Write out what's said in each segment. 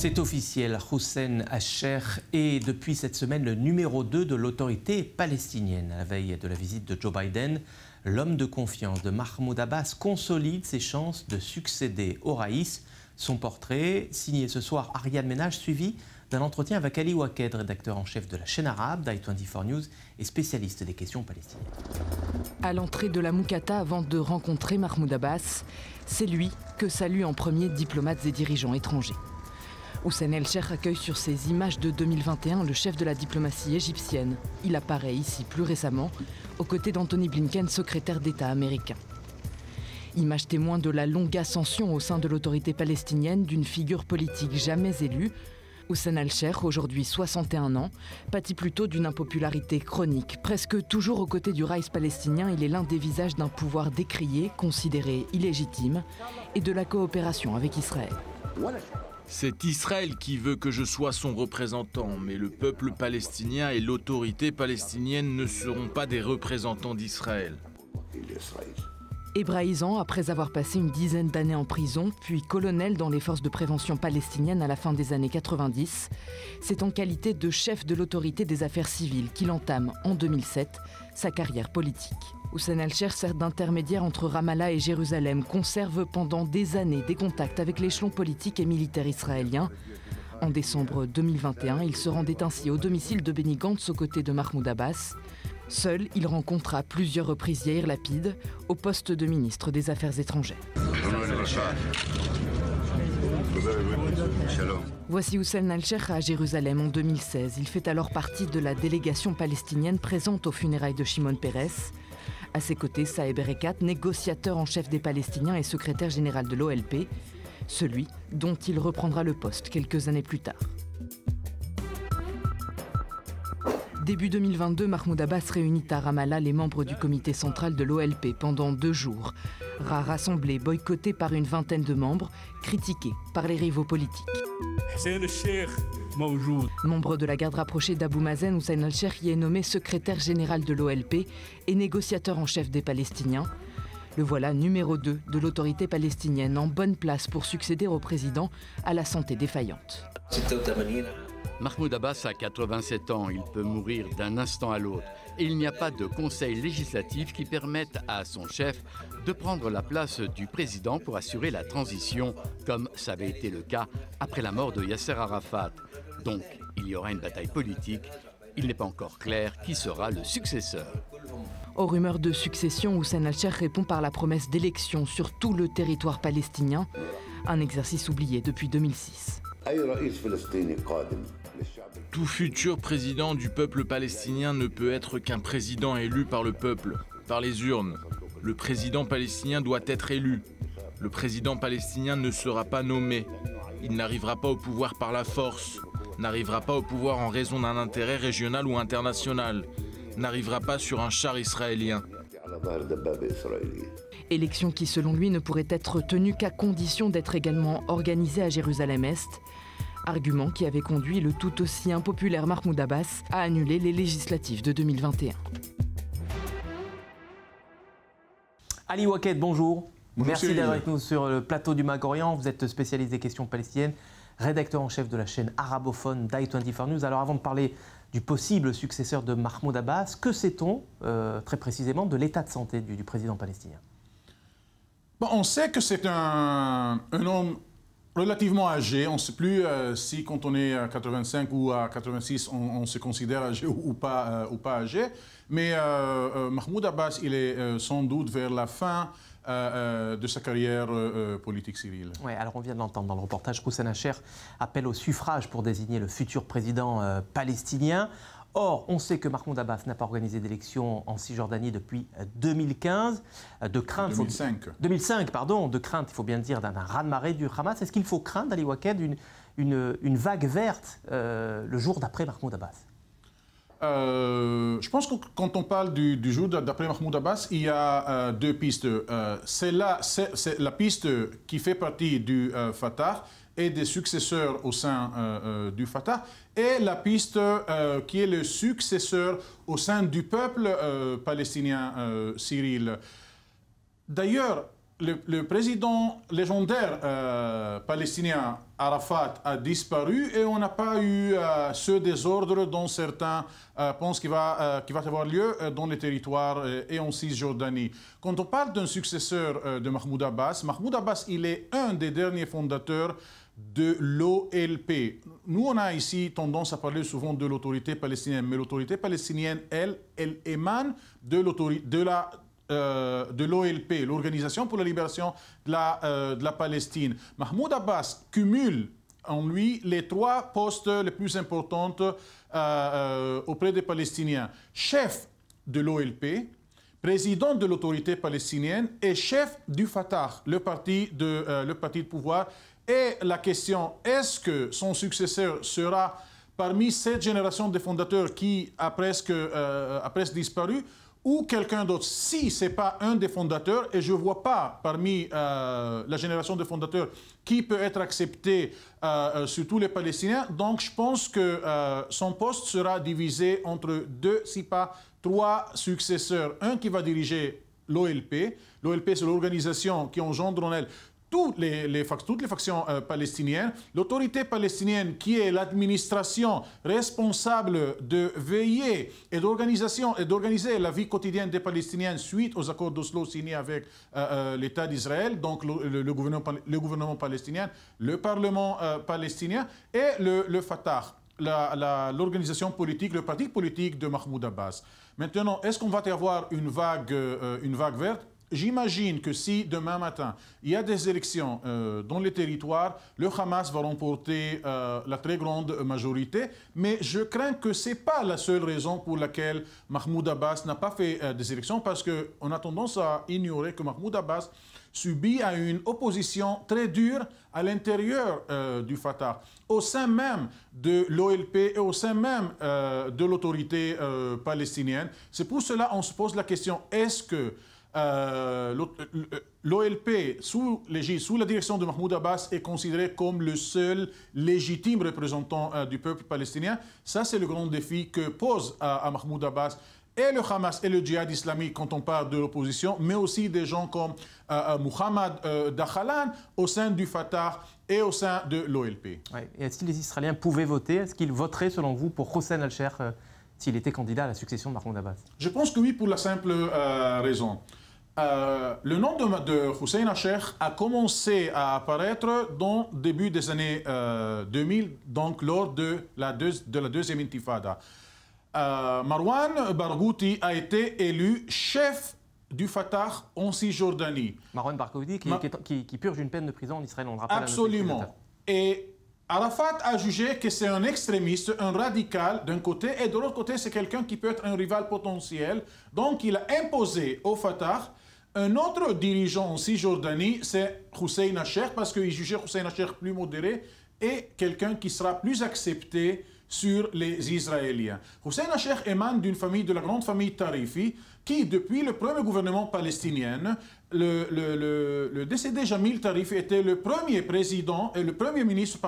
C'est officiel, Hussein Acher est depuis cette semaine le numéro 2 de l'autorité palestinienne. À la veille de la visite de Joe Biden, l'homme de confiance de Mahmoud Abbas consolide ses chances de succéder au Raïs. Son portrait, signé ce soir Ariane Ménage, suivi d'un entretien avec Ali Waked, rédacteur en chef de la chaîne arabe d'I24 News et spécialiste des questions palestiniennes. À l'entrée de la Moukata, avant de rencontrer Mahmoud Abbas, c'est lui que saluent en premier diplomates et dirigeants étrangers. Hussein El-Sheikh accueille sur ces images de 2021 le chef de la diplomatie égyptienne. Il apparaît ici plus récemment aux côtés d'Anthony Blinken, secrétaire d'État américain. Image témoin de la longue ascension au sein de l'autorité palestinienne d'une figure politique jamais élue. Hussein El-Sheikh, aujourd'hui 61 ans, pâtit plutôt d'une impopularité chronique. Presque toujours aux côtés du Raïs palestinien, il est l'un des visages d'un pouvoir décrié, considéré illégitime, et de la coopération avec Israël. C'est Israël qui veut que je sois son représentant, mais le peuple palestinien et l'autorité palestinienne ne seront pas des représentants d'Israël. Hébraïsant, après avoir passé une dizaine d'années en prison, puis colonel dans les forces de prévention palestiniennes à la fin des années 90, c'est en qualité de chef de l'autorité des affaires civiles qu'il entame en 2007 sa carrière politique. Hussein El-Sheikh sert d'intermédiaire entre Ramallah et Jérusalem, conserve pendant des années des contacts avec l'échelon politique et militaire israélien. En décembre 2021, il se rendait ainsi au domicile de Benny Gantz aux côtés de Mahmoud Abbas. Seul, il rencontre à plusieurs reprises Yair Lapid au poste de ministre des Affaires étrangères. Voici Hussein El-Sheikh à Jérusalem en 2016. Il fait alors partie de la délégation palestinienne présente aux funérailles de Shimon Peres. À ses côtés, Saeb Erekat, négociateur en chef des Palestiniens et secrétaire général de l'OLP, celui dont il reprendra le poste quelques années plus tard. Début 2022, Mahmoud Abbas réunit à Ramallah les membres du comité central de l'OLP pendant 2 jours. Rare assemblée boycottée par une vingtaine de membres, critiquée par les rivaux politiques. Membre de la garde rapprochée d'Abou Mazen, Hussein El-Sheikh y est nommé secrétaire général de l'OLP et négociateur en chef des Palestiniens. Le voilà numéro 2 de l'autorité palestinienne, en bonne place pour succéder au président à la santé défaillante. Mahmoud Abbas a 87 ans, il peut mourir d'un instant à l'autre. Et il n'y a pas de conseil législatif qui permette à son chef de prendre la place du président pour assurer la transition, comme ça avait été le cas après la mort de Yasser Arafat. Donc, il y aura une bataille politique. Il n'est pas encore clair qui sera le successeur. Aux rumeurs de succession, Hussein El-Sheikh répond par la promesse d'élections sur tout le territoire palestinien, un exercice oublié depuis 2006. Tout futur président du peuple palestinien ne peut être qu'un président élu par le peuple, par les urnes. Le président palestinien doit être élu. Le président palestinien ne sera pas nommé. Il n'arrivera pas au pouvoir par la force, n'arrivera pas au pouvoir en raison d'un intérêt régional ou international, n'arrivera pas sur un char israélien. Élection qui, selon lui, ne pourrait être tenue qu'à condition d'être également organisée à Jérusalem-Est. Argument qui avait conduit le tout aussi impopulaire Mahmoud Abbas à annuler les législatives de 2021. Ali Waked, bonjour. Bonjour. Merci d'être avec nous sur le plateau du Mag-Orient. Vous êtes spécialiste des questions palestiniennes, rédacteur en chef de la chaîne arabophone d'I24 News. Alors avant de parler du possible successeur de Mahmoud Abbas, que sait-on très précisément de l'état de santé du président palestinien? Bon, on sait que c'est un homme relativement âgé. On ne sait plus si quand on est à 85 ou à 86, on se considère âgé ou pas âgé. Mais Mahmoud Abbas, il est sans doute vers la fin de sa carrière politique civile. Oui, alors on vient de l'entendre dans le reportage, Hussein Acher appelle au suffrage pour désigner le futur président palestinien. Or, on sait que Mahmoud Abbas n'a pas organisé d'élection en Cisjordanie depuis 2015. De crainte, 2005, pardon, de crainte, il faut bien dire, d'un raz-de-marée du Hamas. Est-ce qu'il faut craindre, Ali Waked, une vague verte le jour d'après Mahmoud Abbas? Je pense que quand on parle du jour d'après Mahmoud Abbas, il y a 2 pistes. C'est la piste qui fait partie du Fatah et des successeurs au sein du Fatah, et la piste qui est le successeur au sein du peuple palestinien cyril. D'ailleurs, le président légendaire palestinien Arafat a disparu et on n'a pas eu ce désordre dont certains pensent qu'il va avoir lieu dans les territoires et en Cisjordanie. Quand on parle d'un successeur de Mahmoud Abbas, il est un des derniers fondateurs de l'OLP. Nous, on a ici tendance à parler souvent de l'autorité palestinienne, mais l'autorité palestinienne, elle émane de l'OLP, l'Organisation pour la libération de la Palestine. Mahmoud Abbas cumule en lui les 3 postes les plus importants auprès des Palestiniens. Chef de l'OLP, président de l'autorité palestinienne et chef du Fatah, le parti de pouvoir. Et la question, est-ce que son successeur sera parmi cette génération de fondateurs qui a presque disparu ou quelqu'un d'autre? Si ce n'est pas un des fondateurs, et je ne vois pas parmi la génération de fondateurs qui peut être accepté sur tous les Palestiniens, donc je pense que son poste sera divisé entre 2, si pas 3 successeurs. Un qui va diriger l'OLP. L'OLP, c'est l'organisation qui engendre en elle toutes les factions palestiniennes, l'autorité palestinienne qui est l'administration responsable de veiller et d'organiser la vie quotidienne des Palestiniens suite aux accords d'Oslo signés avec l'État d'Israël, donc le gouvernement palestinien, le Parlement palestinien et le Fatah, l'organisation politique, le parti politique de Mahmoud Abbas. Maintenant, est-ce qu'on va avoir une vague verte? J'imagine que si demain matin, il y a des élections dans les territoires, le Hamas va remporter la très grande majorité, mais je crains que ce n'est pas la seule raison pour laquelle Mahmoud Abbas n'a pas fait des élections, parce qu'on a tendance à ignorer que Mahmoud Abbas subit à une opposition très dure à l'intérieur du Fatah, au sein même de l'OLP et au sein même de l'autorité palestinienne. C'est pour cela qu'on se pose la question, est-ce que l'OLP, sous la direction de Mahmoud Abbas, est considéré comme le seul légitime représentant du peuple palestinien? Ça, c'est le grand défi que pose à Mahmoud Abbas et le Hamas et le djihad islamique quand on parle de l'opposition, mais aussi des gens comme Mohamed Dachalan au sein du Fatah et au sein de l'OLP. Ouais. Et est-ce que les Israéliens pouvaient voter? Est-ce qu'ils voteraient, selon vous, pour Hossein al-Sheikh s'il était candidat à la succession de Mahmoud Abbas? Je pense que oui, pour la simple raison. Le nom de Hossein al-Sheikh a commencé à apparaître dans le début des années 2000, donc lors de la deuxième intifada. Marwan Barghouti a été élu chef du Fatah en Cisjordanie. Marwan Barghouti qui purge une peine de prison en Israël, on le rappelle. Absolument. Et Arafat a jugé que c'est un extrémiste, un radical d'un côté, et de l'autre côté, c'est quelqu'un qui peut être un rival potentiel. Donc, il a imposé au Fatah un autre dirigeant en Cisjordanie, c'est Hossein al-Sheikh, parce qu'il jugeait Hossein al-Sheikh plus modéré et quelqu'un qui sera plus accepté sur les Israéliens. Hossein al-Sheikh émane d'une famille, de la grande famille Tarifi, qui, depuis le premier gouvernement palestinien, le décédé Jamil Tarifi était le premier président et le premier ministre,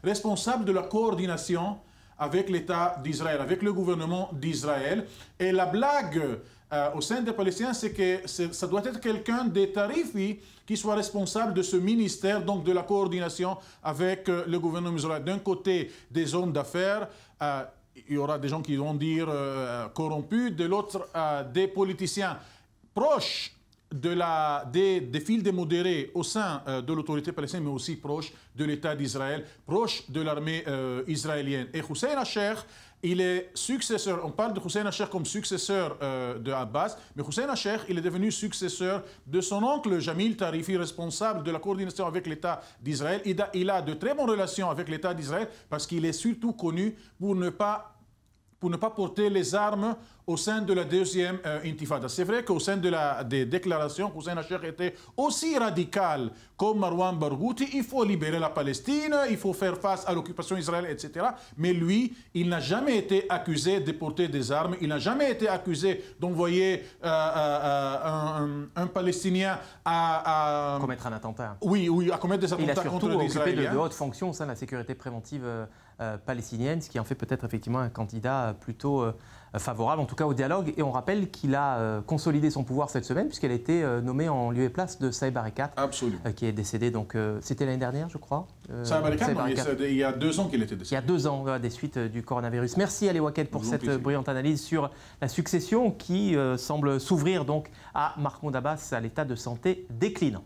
responsable de la coordination avec l'État d'Israël, avec le gouvernement d'Israël. Et la blague au sein des Palestiniens, c'est que ça doit être quelqu'un des Tarifi qui soit responsable de ce ministère, donc de la coordination avec le gouvernement israélien. D'un côté, des hommes d'affaires, il y aura des gens qui vont dire corrompus, de l'autre, des politiciens proches des fils des modérés au sein de l'autorité palestinienne, mais aussi proches de l'État d'Israël, proches de l'armée israélienne. Et Hossein al-Sheikh, il est successeur, on parle de Hossein al-Sheikh comme successeur de Abbas, mais Hossein al-Sheikh, il est devenu successeur de son oncle Jamil Tarifi, responsable de la coordination avec l'État d'Israël. Il a de très bonnes relations avec l'État d'Israël parce qu'il est surtout connu pour ne pas porter les armes au sein de la deuxième intifada. C'est vrai qu'au sein des déclarations, Hossein al-Sheikh était aussi radical comme Marwan Barghouti. Il faut libérer la Palestine, il faut faire face à l'occupation israélienne, etc. Mais lui, il n'a jamais été accusé de porter des armes, il n'a jamais été accusé d'envoyer un Palestinien à commettre un attentat. Oui, à commettre des attentats contre les Israéliens. Il a surtout occupé de hautes fonctions au sein de la sécurité préventive palestinienne, ce qui en fait peut-être effectivement un candidat plutôt favorable en tout cas au dialogue. Et on rappelle qu'il a consolidé son pouvoir cette semaine puisqu'elle a été nommée en lieu et place de Saïb Erekat, qui est décédé, donc c'était l'année dernière je crois. Saïb Erekat, il y a 2 ans qu'il était décédé. Il y a 2 ans, des suites du coronavirus. Merci Ali Wakel pour cette brillante analyse sur la succession qui semble s'ouvrir donc à Mahmoud Abbas à l'état de santé déclinant.